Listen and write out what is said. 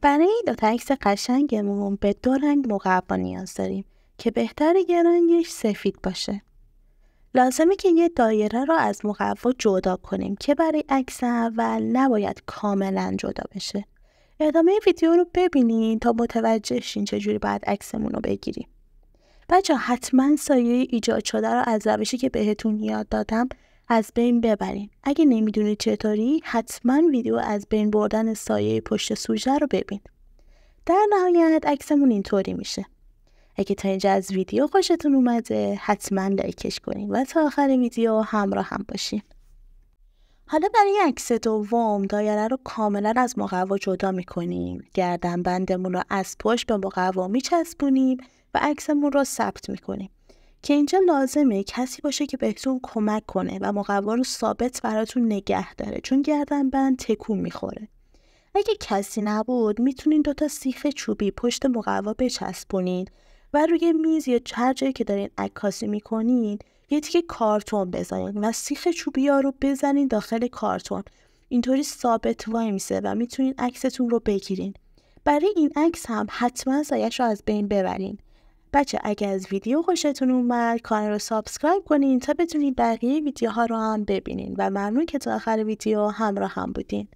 برای این دوتا عکس قشنگمون به 2 رنگ مقوا نیاز داریم که بهتره یه رنگش سفید باشه. لازمه که یه دایره رو از مقوا جدا کنیم که برای عکس اول نباید کاملا جدا بشه. ادامه ویدیو رو ببینین تا متوجه شین چجوری باید عکسمون رو بگیریم. بچه حتما سایه ایجاد شده رو از روشی که بهتون یاد دادم از بین ببرین. اگه نمیدونید چطوری حتما ویدیو از بین بردن سایه پشت سوژه رو ببین. در نهایت عکسمون اینطوری میشه. اگه تا اینجا از ویدیو خوشتون اومده حتما لایکش کنین و تا آخر ویدیو همراه هم باشین. حالا برای عکس دوم دایره رو کاملا از مقوا جدا میکنیم. گردنبندمون رو از پشت به مقوا میچسبونیم و عکسمون رو ثبت میکنیم که اینجا لازمه کسی باشه که بهتون کمک کنه و مقوا رو ثابت براتون نگه داره، چون گردنبند تکون میخوره. اگه کسی نبود میتونین 2 سیخ چوبی پشت مقوا بچسبونین و روی میز یا هر جایی که دارین عکاسی میکنین یه تیکه کارتون بزنین و سیخ چوبی ها رو بزنین داخل کارتون. اینطوری ثابت وای میسه و میتونین عکستون رو بگیرین. برای این عکس هم حتما سایه‌اش رو از بین ببرین. بچه اگه از ویدیو خوشتون اومد کانال رو سابسکرایب کنین تا بتونین بقیه ویدیوها رو هم ببینین و ممنون که تا آخر ویدیو همراه هم بودین.